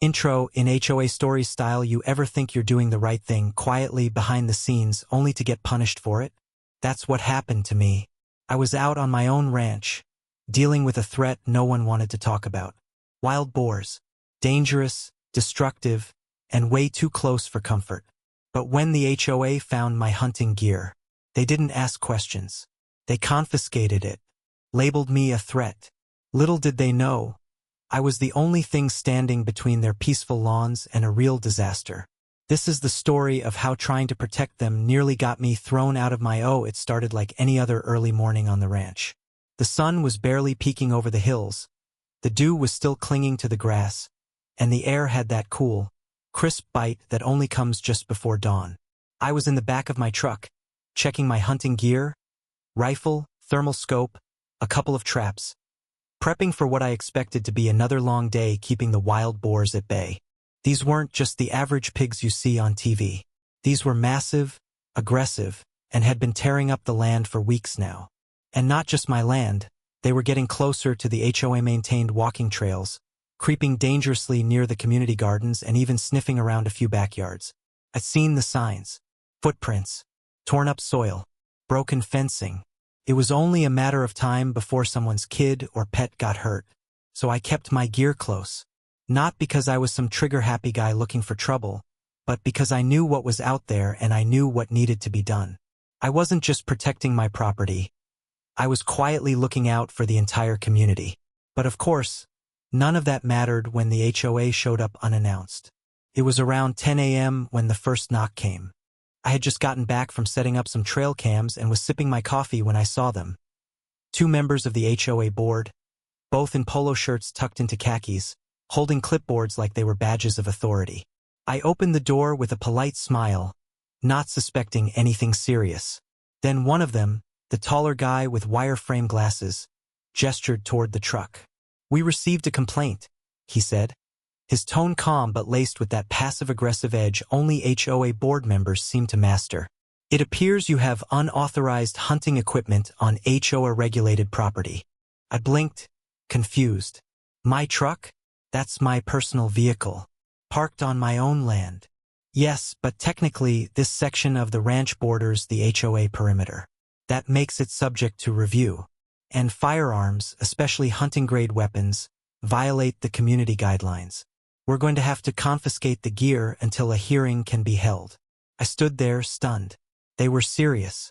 Intro. In HOA story style, you ever think you're doing the right thing quietly behind the scenes only to get punished for it? That's what happened to me. I was out on my own ranch, dealing with a threat no one wanted to talk about. Wild boars. Dangerous, destructive, and way too close for comfort. But when the HOA found my hunting gear, they didn't ask questions. They confiscated it, labeled me a threat. Little did they know, I was the only thing standing between their peaceful lawns and a real disaster. This is the story of how trying to protect them nearly got me thrown out of my It started like any other early morning on the ranch. The sun was barely peeking over the hills. The dew was still clinging to the grass, and the air had that cool, crisp bite that only comes just before dawn. I was in the back of my truck, checking my hunting gear, rifle, thermal scope, a couple of traps, prepping for what I expected to be another long day keeping the wild boars at bay. These weren't just the average pigs you see on TV. These were massive, aggressive, and had been tearing up the land for weeks now. And not just my land, they were getting closer to the HOA-maintained walking trails, creeping dangerously near the community gardens and even sniffing around a few backyards. I'd seen the signs. Footprints, torn up soil, broken fencing. It was only a matter of time before someone's kid or pet got hurt. So I kept my gear close. Not because I was some trigger-happy guy looking for trouble, but because I knew what was out there and I knew what needed to be done. I wasn't just protecting my property. I was quietly looking out for the entire community. But of course, none of that mattered when the HOA showed up unannounced. It was around 10 a.m. when the first knock came. I had just gotten back from setting up some trail cams and was sipping my coffee when I saw them. Two members of the HOA board, both in polo shirts tucked into khakis, holding clipboards like they were badges of authority. I opened the door with a polite smile, not suspecting anything serious. Then one of them, the taller guy with wireframe glasses, gestured toward the truck. "We received a complaint," he said, his tone calm but laced with that passive-aggressive edge only HOA board members seem to master. "It appears you have unauthorized hunting equipment on HOA-regulated property." I blinked, confused. "My truck? That's my personal vehicle. Parked on my own land." "Yes, but technically this section of the ranch borders the HOA perimeter. That makes it subject to review. And firearms, especially hunting-grade weapons, violate the community guidelines. We're going to have to confiscate the gear until a hearing can be held." I stood there, stunned. They were serious.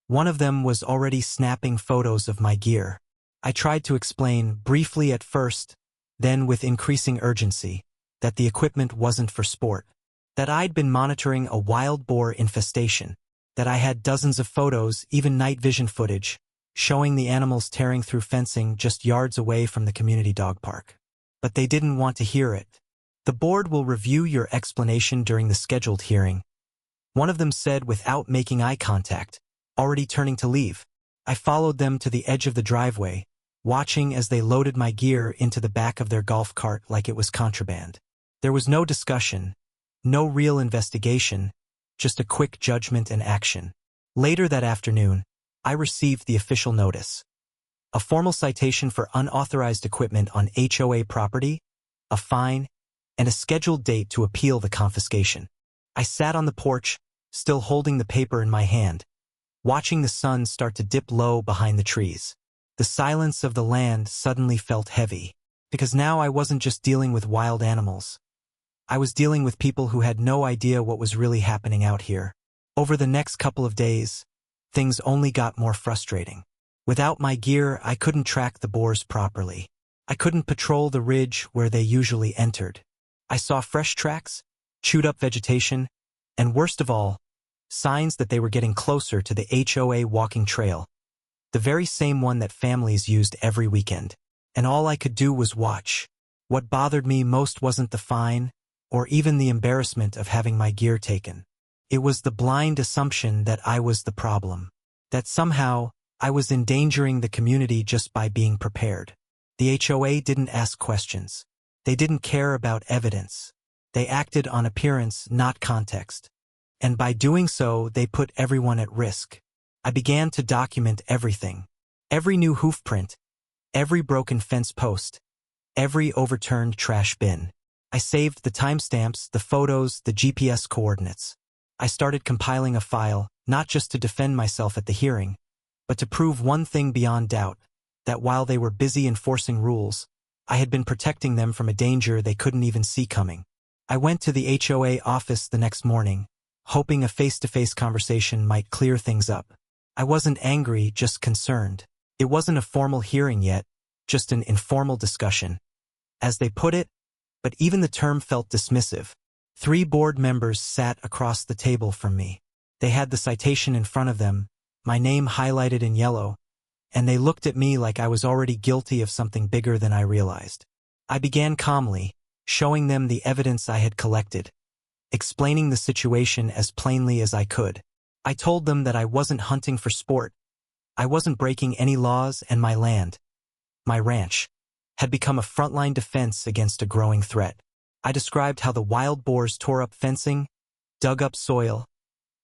One of them was already snapping photos of my gear. I tried to explain, briefly at first, then with increasing urgency, that the equipment wasn't for sport, that I'd been monitoring a wild boar infestation, that I had dozens of photos, even night vision footage, showing the animals tearing through fencing just yards away from the community dog park. But they didn't want to hear it. "The board will review your explanation during the scheduled hearing," one of them said without making eye contact, already turning to leave. I followed them to the edge of the driveway, watching as they loaded my gear into the back of their golf cart like it was contraband. There was no discussion, no real investigation, just a quick judgment and action. Later that afternoon, I received the official notice. A formal citation for unauthorized equipment on HOA property, a fine, and a scheduled date to appeal the confiscation. I sat on the porch, still holding the paper in my hand, watching the sun start to dip low behind the trees. The silence of the land suddenly felt heavy, because now I wasn't just dealing with wild animals. I was dealing with people who had no idea what was really happening out here. Over the next couple of days, things only got more frustrating. Without my gear, I couldn't track the boars properly. I couldn't patrol the ridge where they usually entered. I saw fresh tracks, chewed-up vegetation, and worst of all, signs that they were getting closer to the HOA walking trail, the very same one that families used every weekend. And all I could do was watch. What bothered me most wasn't the fine, or even the embarrassment of having my gear taken. It was the blind assumption that I was the problem, that somehow I was endangering the community just by being prepared. The HOA didn't ask questions. They didn't care about evidence. They acted on appearance, not context. And by doing so, they put everyone at risk. I began to document everything. Every new hoofprint, every broken fence post, every overturned trash bin. I saved the timestamps, the photos, the GPS coordinates. I started compiling a file, not just to defend myself at the hearing, but to prove one thing beyond doubt, that while they were busy enforcing rules, I had been protecting them from a danger they couldn't even see coming. I went to the HOA office the next morning, hoping a face-to-face conversation might clear things up. I wasn't angry, just concerned. It wasn't a formal hearing yet, just an informal discussion, as they put it, but even the term felt dismissive. 3 board members sat across the table from me. They had the citation in front of them, my name highlighted in yellow, and they looked at me like I was already guilty of something bigger than I realized. I began calmly, showing them the evidence I had collected, explaining the situation as plainly as I could. I told them that I wasn't hunting for sport. I wasn't breaking any laws, and my land, my ranch, had become a frontline defense against a growing threat. I described how the wild boars tore up fencing, dug up soil,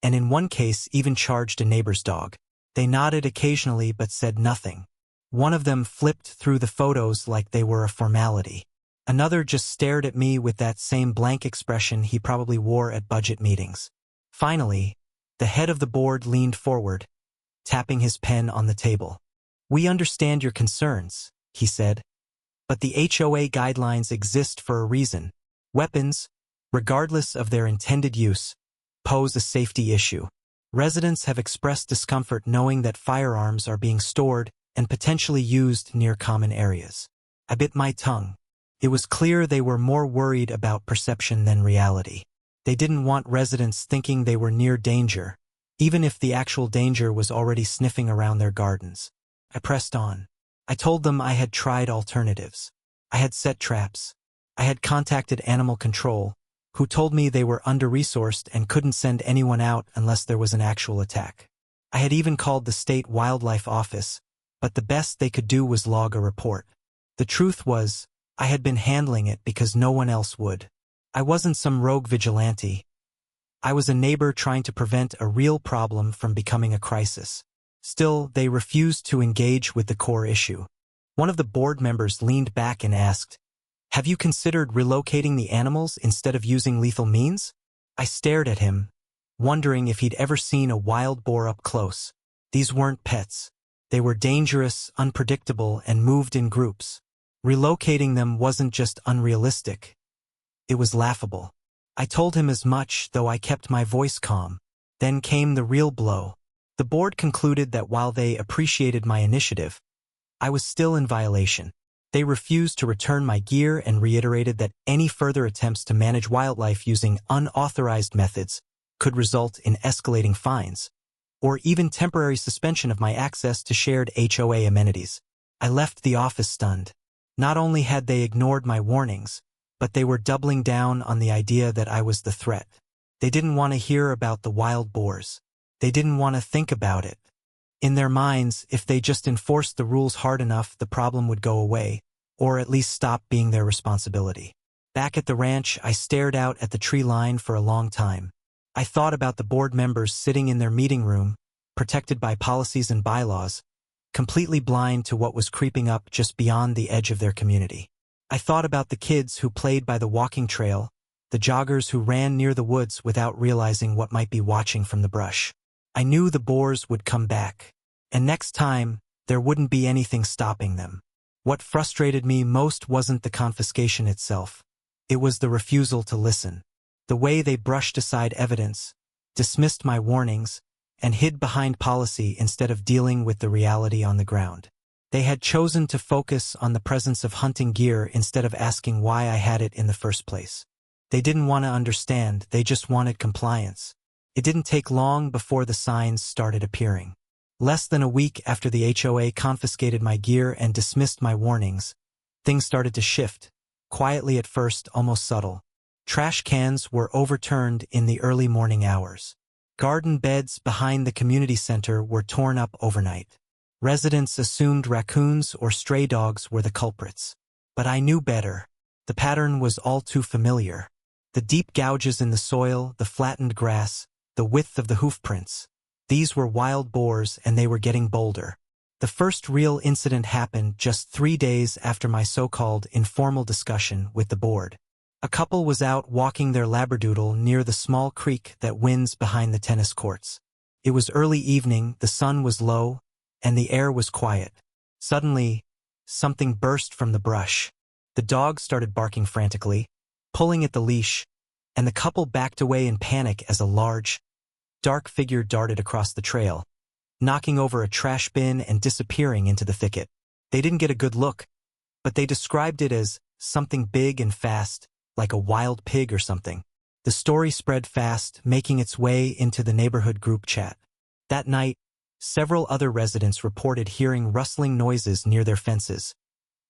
and in one case even charged a neighbor's dog. They nodded occasionally but said nothing. One of them flipped through the photos like they were a formality. Another just stared at me with that same blank expression he probably wore at budget meetings. Finally, the head of the board leaned forward, tapping his pen on the table. "We understand your concerns," he said, "but the HOA guidelines exist for a reason. Weapons, regardless of their intended use, pose a safety issue. Residents have expressed discomfort knowing that firearms are being stored and potentially used near common areas." I bit my tongue. It was clear they were more worried about perception than reality. They didn't want residents thinking they were near danger, even if the actual danger was already sniffing around their gardens. I pressed on. I told them I had tried alternatives. I had set traps. I had contacted animal control, who told me they were under-resourced and couldn't send anyone out unless there was an actual attack. I had even called the state wildlife office, but the best they could do was log a report. The truth was, I had been handling it because no one else would. I wasn't some rogue vigilante. I was a neighbor trying to prevent a real problem from becoming a crisis. Still, they refused to engage with the core issue. One of the board members leaned back and asked, "Have you considered relocating the animals instead of using lethal means?" I stared at him, wondering if he'd ever seen a wild boar up close. These weren't pets. They were dangerous, unpredictable, and moved in groups. Relocating them wasn't just unrealistic. It was laughable. I told him as much, though I kept my voice calm. Then came the real blow. The board concluded that while they appreciated my initiative, I was still in violation. They refused to return my gear and reiterated that any further attempts to manage wildlife using unauthorized methods could result in escalating fines, or even temporary suspension of my access to shared HOA amenities. I left the office stunned. Not only had they ignored my warnings, but they were doubling down on the idea that I was the threat. They didn't want to hear about the wild boars. They didn't want to think about it. In their minds, if they just enforced the rules hard enough, the problem would go away, or at least stop being their responsibility. Back at the ranch, I stared out at the tree line for a long time. I thought about the board members sitting in their meeting room, protected by policies and bylaws, completely blind to what was creeping up just beyond the edge of their community. I thought about the kids who played by the walking trail, the joggers who ran near the woods without realizing what might be watching from the brush. I knew the boars would come back, and next time, there wouldn't be anything stopping them. What frustrated me most wasn't the confiscation itself. It was the refusal to listen. The way they brushed aside evidence, dismissed my warnings, and hid behind policy instead of dealing with the reality on the ground. They had chosen to focus on the presence of hunting gear instead of asking why I had it in the first place. They didn't want to understand, they just wanted compliance. It didn't take long before the signs started appearing. Less than a week after the HOA confiscated my gear and dismissed my warnings, things started to shift, quietly at first, almost subtle. Trash cans were overturned in the early morning hours. Garden beds behind the community center were torn up overnight. Residents assumed raccoons or stray dogs were the culprits. But I knew better. The pattern was all too familiar. The deep gouges in the soil, the flattened grass, the width of the hoofprints. These were wild boars, and they were getting bolder. The first real incident happened just 3 days after my so-called informal discussion with the board. A couple was out walking their labradoodle near the small creek that winds behind the tennis courts. It was early evening, the sun was low, and the air was quiet. Suddenly, something burst from the brush. The dog started barking frantically, pulling at the leash, and the couple backed away in panic as a large, dark figure darted across the trail, knocking over a trash bin and disappearing into the thicket. They didn't get a good look, but they described it as something big and fast, like a wild pig or something. The story spread fast, making its way into the neighborhood group chat. That night, several other residents reported hearing rustling noises near their fences,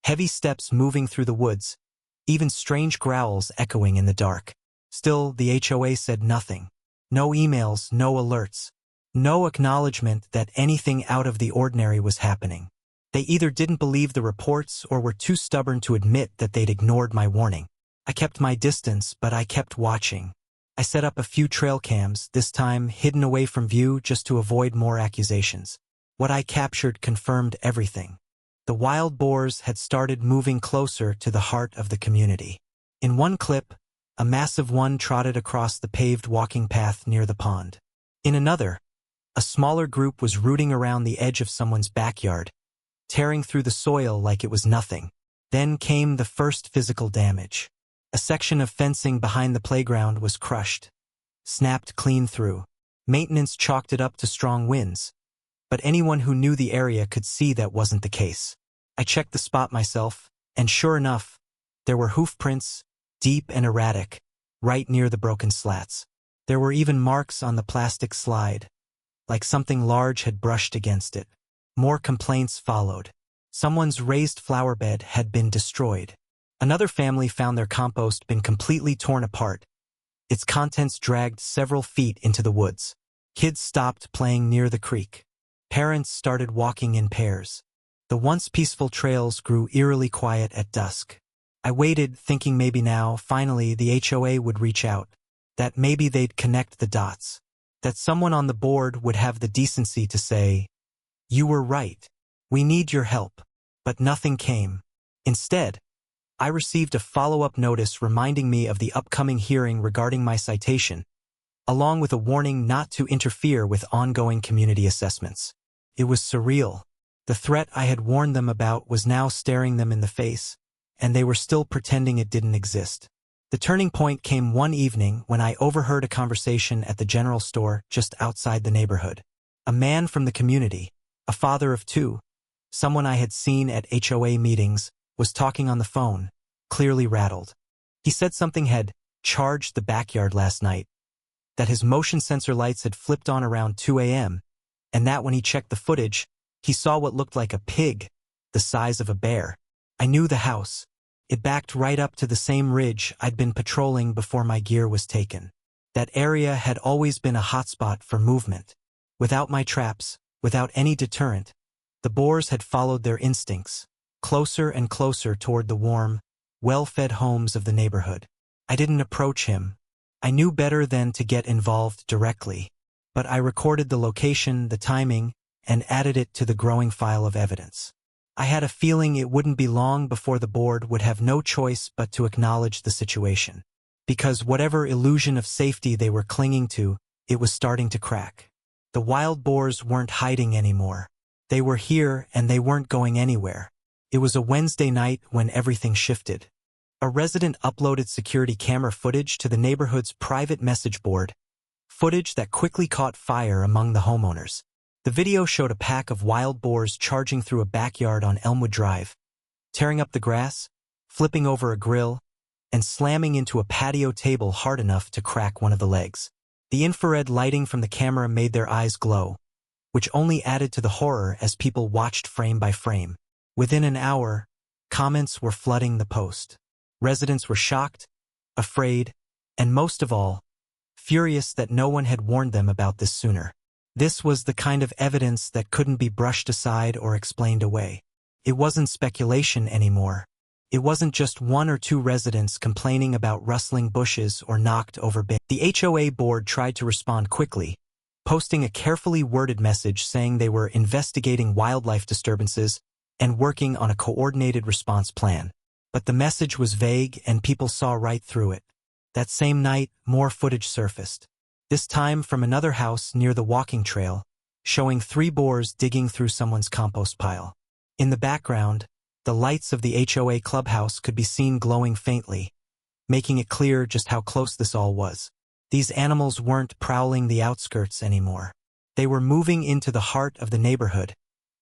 heavy steps moving through the woods, even strange growls echoing in the dark. Still, the HOA said nothing. No emails, no alerts, no acknowledgement that anything out of the ordinary was happening. They either didn't believe the reports or were too stubborn to admit that they'd ignored my warning. I kept my distance, but I kept watching. I set up a few trail cams, this time hidden away from view just to avoid more accusations. What I captured confirmed everything. The wild boars had started moving closer to the heart of the community. In one clip, a massive one trotted across the paved walking path near the pond. In another, a smaller group was rooting around the edge of someone's backyard, tearing through the soil like it was nothing. Then came the first physical damage. A section of fencing behind the playground was crushed, snapped clean through. Maintenance chalked it up to strong winds, but anyone who knew the area could see that wasn't the case. I checked the spot myself, and sure enough, there were hoof prints, deep and erratic, right near the broken slats. There were even marks on the plastic slide, like something large had brushed against it. More complaints followed. Someone's raised flower bed had been destroyed. Another family found their compost bin completely torn apart, its contents dragged several feet into the woods. Kids stopped playing near the creek. Parents started walking in pairs. The once peaceful trails grew eerily quiet at dusk. I waited, thinking maybe now, finally, the HOA would reach out, that maybe they'd connect the dots, that someone on the board would have the decency to say, "You were right. We need your help." But nothing came. Instead, I received a follow-up notice reminding me of the upcoming hearing regarding my citation, along with a warning not to interfere with ongoing community assessments. It was surreal. The threat I had warned them about was now staring them in the face, and they were still pretending it didn't exist. The turning point came one evening when I overheard a conversation at the general store just outside the neighborhood. A man from the community, a father of two, someone I had seen at HOA meetings, was talking on the phone, clearly rattled. He said something had charged the backyard last night, that his motion sensor lights had flipped on around 2 a.m., and that when he checked the footage, he saw what looked like a pig, the size of a bear. I knew the house. It backed right up to the same ridge I'd been patrolling before my gear was taken. That area had always been a hotspot for movement. Without my traps, without any deterrent, the boars had followed their instincts, closer and closer toward the warm, well-fed homes of the neighborhood. I didn't approach him. I knew better than to get involved directly, but I recorded the location, the timing, and added it to the growing file of evidence. I had a feeling it wouldn't be long before the board would have no choice but to acknowledge the situation, because whatever illusion of safety they were clinging to, it was starting to crack. The wild boars weren't hiding anymore. They were here and they weren't going anywhere. It was a Wednesday night when everything shifted. A resident uploaded security camera footage to the neighborhood's private message board, footage that quickly caught fire among the homeowners. The video showed a pack of wild boars charging through a backyard on Elmwood Drive, tearing up the grass, flipping over a grill, and slamming into a patio table hard enough to crack one of the legs. The infrared lighting from the camera made their eyes glow, which only added to the horror as people watched frame by frame. Within an hour, comments were flooding the post. Residents were shocked, afraid, and most of all, furious that no one had warned them about this sooner. This was the kind of evidence that couldn't be brushed aside or explained away. It wasn't speculation anymore. It wasn't just one or two residents complaining about rustling bushes or knocked over bins. The HOA board tried to respond quickly, posting a carefully worded message saying they were investigating wildlife disturbances and working on a coordinated response plan. But the message was vague and people saw right through it. That same night, more footage surfaced. This time from another house near the walking trail, showing 3 boars digging through someone's compost pile. In the background, the lights of the HOA clubhouse could be seen glowing faintly, making it clear just how close this all was. These animals weren't prowling the outskirts anymore. They were moving into the heart of the neighborhood,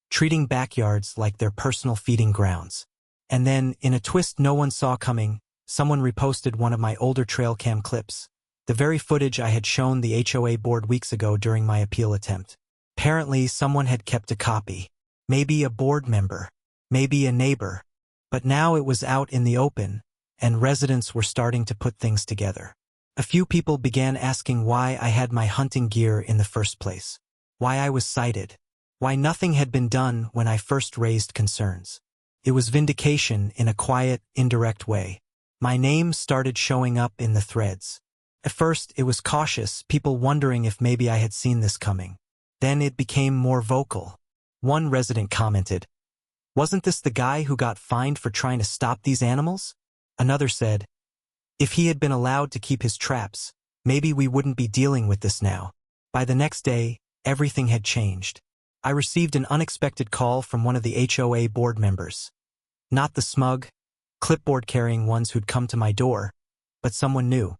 treating backyards like their personal feeding grounds. And then, in a twist no one saw coming, someone reposted one of my older trail cam clips, the very footage I had shown the HOA board weeks ago during my appeal attempt. Apparently, someone had kept a copy. Maybe a board member. Maybe a neighbor. But now it was out in the open, and residents were starting to put things together. A few people began asking why I had my hunting gear in the first place. Why I was cited. Why nothing had been done when I first raised concerns. It was vindication in a quiet, indirect way. My name started showing up in the threads. At first, it was cautious, people wondering if maybe I had seen this coming. Then it became more vocal. One resident commented, "Wasn't this the guy who got fined for trying to stop these animals?" Another said, "If he had been allowed to keep his traps, maybe we wouldn't be dealing with this now." By the next day, everything had changed. I received an unexpected call from one of the HOA board members. Not the smug, clipboard-carrying ones who'd come to my door, but someone new.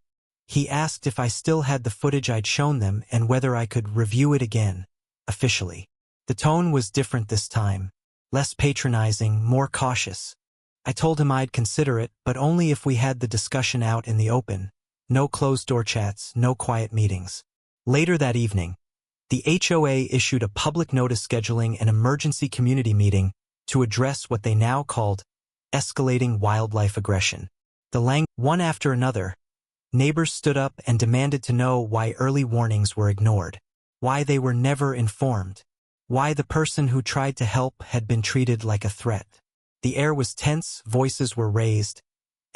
He asked if I still had the footage I'd shown them and whether I could review it again, officially. The tone was different this time, less patronizing, more cautious. I told him I'd consider it, but only if we had the discussion out in the open. No closed-door chats, no quiet meetings. Later that evening, the HOA issued a public notice scheduling an emergency community meeting to address what they now called escalating wildlife aggression. One after another, neighbors stood up and demanded to know why early warnings were ignored, why they were never informed, why the person who tried to help had been treated like a threat. The air was tense, voices were raised,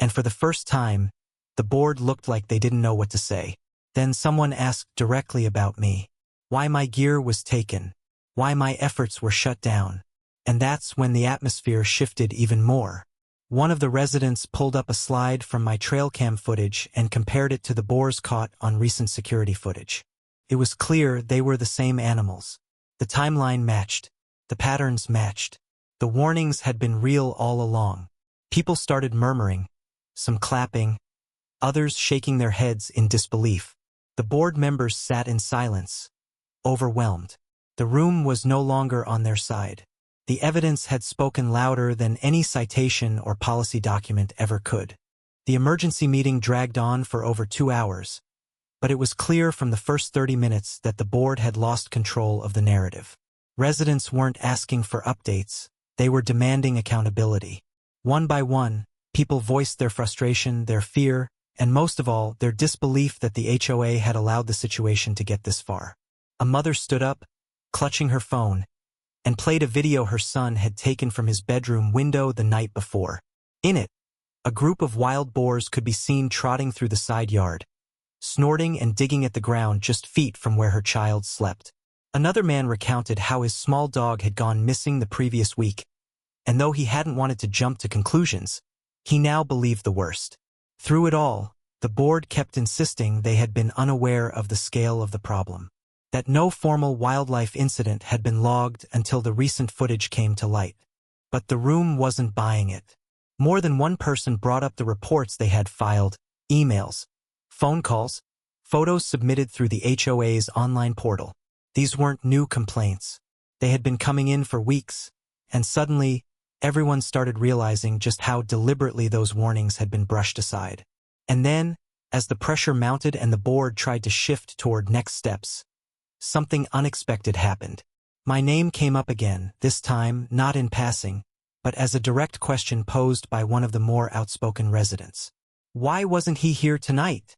and for the first time, the board looked like they didn't know what to say. Then someone asked directly about me. Why my gear was taken, why my efforts were shut down. And that's when the atmosphere shifted even more. One of the residents pulled up a slide from my trail cam footage and compared it to the boars caught on recent security footage. It was clear they were the same animals. The timeline matched. The patterns matched. The warnings had been real all along. People started murmuring, some clapping, others shaking their heads in disbelief. The board members sat in silence, overwhelmed. The room was no longer on their side. The evidence had spoken louder than any citation or policy document ever could. The emergency meeting dragged on for over 2 hours, but it was clear from the first 30 minutes that the board had lost control of the narrative. Residents weren't asking for updates, they were demanding accountability. One by one, people voiced their frustration, their fear, and most of all, their disbelief that the HOA had allowed the situation to get this far. A mother stood up, clutching her phone, and played a video her son had taken from his bedroom window the night before. In it, a group of wild boars could be seen trotting through the side yard, snorting and digging at the ground just feet from where her child slept. Another man recounted how his small dog had gone missing the previous week, and though he hadn't wanted to jump to conclusions, he now believed the worst. Through it all, the board kept insisting they had been unaware of the scale of the problem, that no formal wildlife incident had been logged until the recent footage came to light. But the room wasn't buying it. More than one person brought up the reports they had filed, emails, phone calls, photos submitted through the HOA's online portal. These weren't new complaints. They had been coming in for weeks, and suddenly, everyone started realizing just how deliberately those warnings had been brushed aside. And then, as the pressure mounted and the board tried to shift toward next steps, something unexpected happened. My name came up again, this time not in passing, but as a direct question posed by one of the more outspoken residents. "Why wasn't he here tonight?"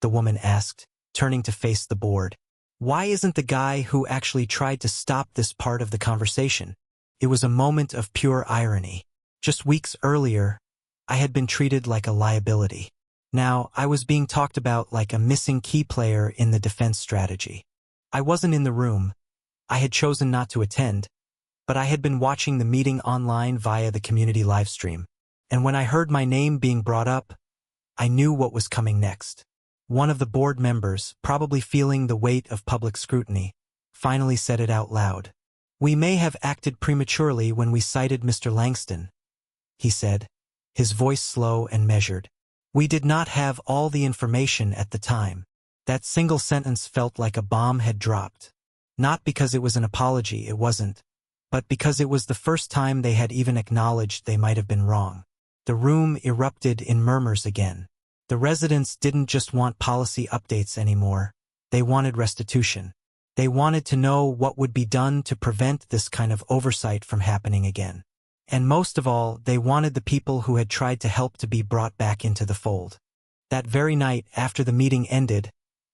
the woman asked, turning to face the board. "Why isn't the guy who actually tried to stop this part of the conversation?" It was a moment of pure irony. Just weeks earlier, I had been treated like a liability. Now, I was being talked about like a missing key player in the defense strategy. I wasn't in the room. I had chosen not to attend, but I had been watching the meeting online via the community livestream. And when I heard my name being brought up, I knew what was coming next. One of the board members, probably feeling the weight of public scrutiny, finally said it out loud. "We may have acted prematurely when we cited Mr. Langston," he said, his voice slow and measured. "We did not have all the information at the time." That single sentence felt like a bomb had dropped. Not because it was an apology, it wasn't, but because it was the first time they had even acknowledged they might have been wrong. The room erupted in murmurs again. The residents didn't just want policy updates anymore. They wanted restitution. They wanted to know what would be done to prevent this kind of oversight from happening again. And most of all, they wanted the people who had tried to help to be brought back into the fold. That very night, after the meeting ended,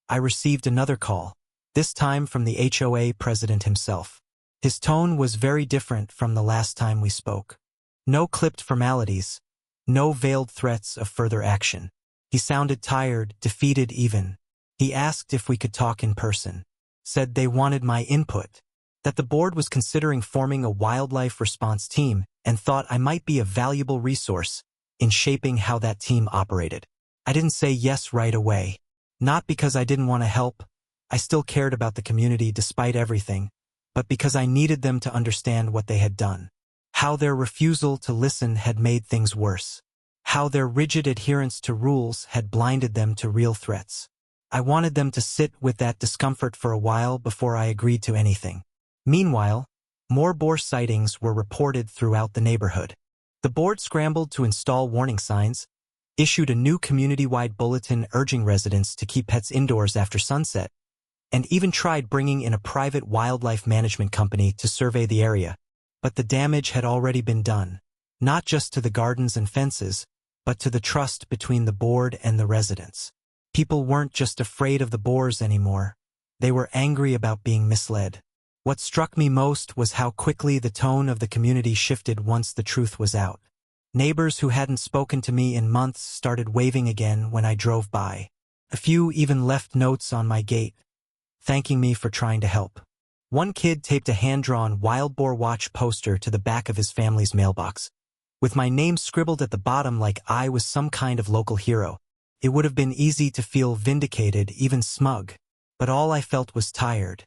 I received another call, this time from the HOA president himself. His tone was very different from the last time we spoke. No clipped formalities, no veiled threats of further action. He sounded tired, defeated even. He asked if we could talk in person. Said they wanted my input, that the board was considering forming a wildlife response team and thought I might be a valuable resource in shaping how that team operated. I didn't say yes right away. Not because I didn't want to help, I still cared about the community despite everything, but because I needed them to understand what they had done. How their refusal to listen had made things worse. How their rigid adherence to rules had blinded them to real threats. I wanted them to sit with that discomfort for a while before I agreed to anything. Meanwhile, more boar sightings were reported throughout the neighborhood. The board scrambled to install warning signs, issued a new community-wide bulletin urging residents to keep pets indoors after sunset, and even tried bringing in a private wildlife management company to survey the area. But the damage had already been done, not just to the gardens and fences, but to the trust between the board and the residents. People weren't just afraid of the boars anymore. They were angry about being misled. What struck me most was how quickly the tone of the community shifted once the truth was out. Neighbors who hadn't spoken to me in months started waving again when I drove by. A few even left notes on my gate, thanking me for trying to help. One kid taped a hand-drawn Wild Boar Watch poster to the back of his family's mailbox, with my name scribbled at the bottom like I was some kind of local hero. It would have been easy to feel vindicated, even smug, but all I felt was tired.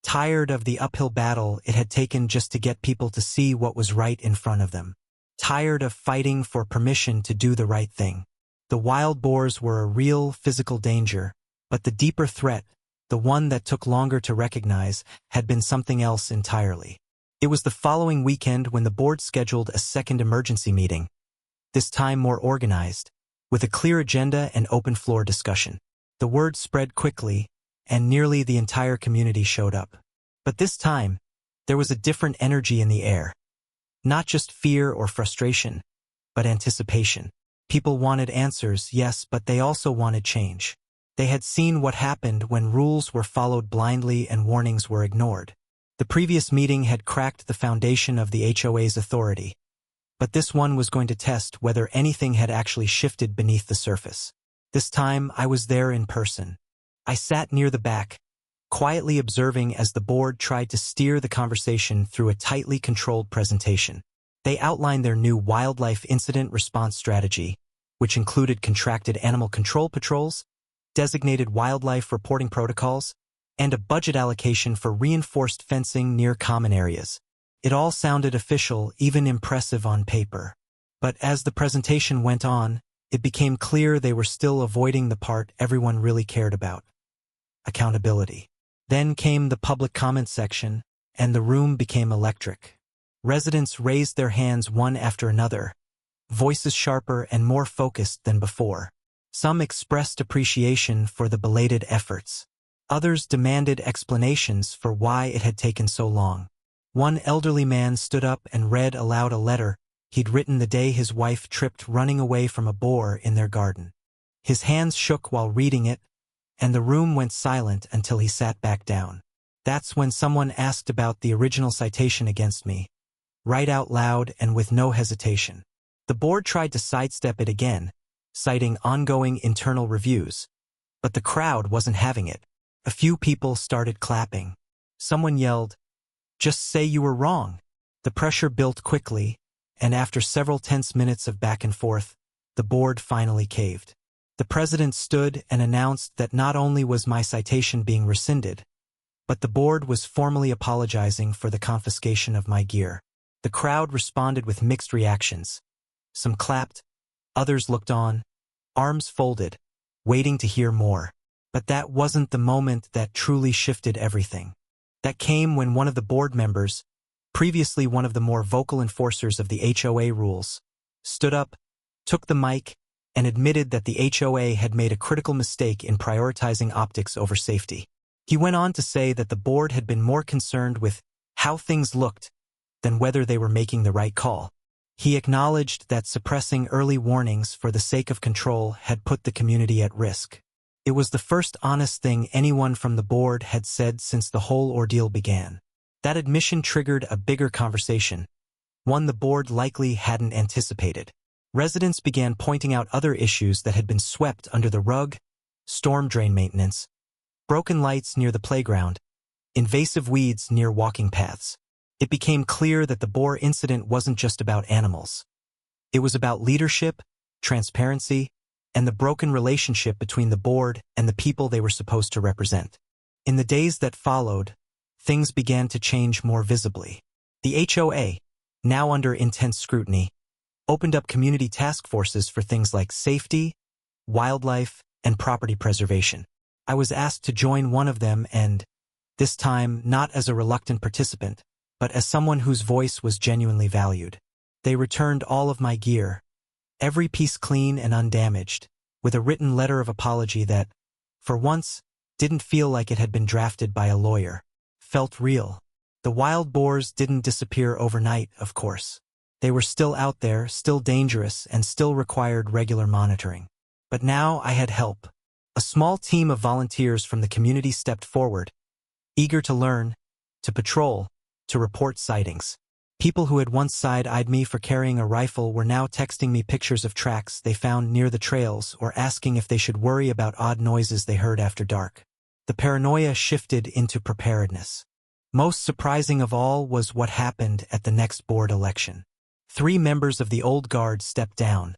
Tired of the uphill battle it had taken just to get people to see what was right in front of them. Tired of fighting for permission to do the right thing. The wild boars were a real physical danger, but the deeper threat, the one that took longer to recognize, had been something else entirely. It was the following weekend when the board scheduled a second emergency meeting, this time more organized, with a clear agenda and open floor discussion. The word spread quickly, and nearly the entire community showed up. But this time, there was a different energy in the air. Not just fear or frustration, but anticipation. People wanted answers, yes, but they also wanted change. They had seen what happened when rules were followed blindly and warnings were ignored. The previous meeting had cracked the foundation of the HOA's authority, but this one was going to test whether anything had actually shifted beneath the surface. This time, I was there in person. I sat near the back, quietly observing as the board tried to steer the conversation through a tightly controlled presentation. They outlined their new wildlife incident response strategy, which included contracted animal control patrols, designated wildlife reporting protocols, and a budget allocation for reinforced fencing near common areas. It all sounded official, even impressive on paper. But as the presentation went on, it became clear they were still avoiding the part everyone really cared about: accountability. Then came the public comment section, and the room became electric. Residents raised their hands one after another, voices sharper and more focused than before. Some expressed appreciation for the belated efforts. Others demanded explanations for why it had taken so long. One elderly man stood up and read aloud a letter he'd written the day his wife tripped running away from a boar in their garden. His hands shook while reading it, and the room went silent until he sat back down. That's when someone asked about the original citation against me, right out loud and with no hesitation. The board tried to sidestep it again, citing ongoing internal reviews, but the crowd wasn't having it. A few people started clapping. Someone yelled, "Just say you were wrong." The pressure built quickly, and after several tense minutes of back and forth, the board finally caved. The president stood and announced that not only was my citation being rescinded, but the board was formally apologizing for the confiscation of my gear. The crowd responded with mixed reactions. Some clapped, others looked on, arms folded, waiting to hear more. But that wasn't the moment that truly shifted everything. That came when one of the board members, previously one of the more vocal enforcers of the HOA rules, stood up, took the mic, and admitted that the HOA had made a critical mistake in prioritizing optics over safety. He went on to say that the board had been more concerned with how things looked than whether they were making the right call. He acknowledged that suppressing early warnings for the sake of control had put the community at risk. It was the first honest thing anyone from the board had said since the whole ordeal began. That admission triggered a bigger conversation, one the board likely hadn't anticipated. Residents began pointing out other issues that had been swept under the rug: storm drain maintenance, broken lights near the playground, invasive weeds near walking paths. It became clear that the boar incident wasn't just about animals. It was about leadership, transparency, and the broken relationship between the board and the people they were supposed to represent. In the days that followed, things began to change more visibly. The HOA, now under intense scrutiny, opened up community task forces for things like safety, wildlife, and property preservation. I was asked to join one of them, and, this time not as a reluctant participant, but as someone whose voice was genuinely valued. They returned all of my gear, every piece clean and undamaged, with a written letter of apology that, for once, didn't feel like it had been drafted by a lawyer. Felt real. The wild boars didn't disappear overnight, of course. They were still out there, still dangerous, and still required regular monitoring. But now I had help. A small team of volunteers from the community stepped forward, eager to learn, to patrol, to report sightings. People who had once side-eyed me for carrying a rifle were now texting me pictures of tracks they found near the trails or asking if they should worry about odd noises they heard after dark. The paranoia shifted into preparedness. Most surprising of all was what happened at the next board election. 3 members of the old guard stepped down,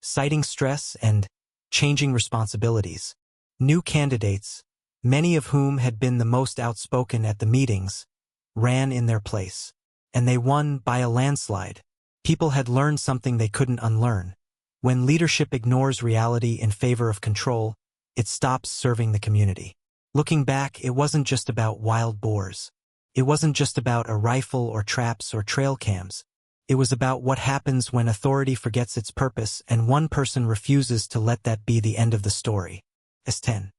citing stress and changing responsibilities. New candidates, many of whom had been the most outspoken at the meetings, ran in their place. And they won by a landslide. People had learned something they couldn't unlearn. When leadership ignores reality in favor of control, it stops serving the community. Looking back, it wasn't just about wild boars. It wasn't just about a rifle or traps or trail cams. It was about what happens when authority forgets its purpose and one person refuses to let that be the end of the story. S10.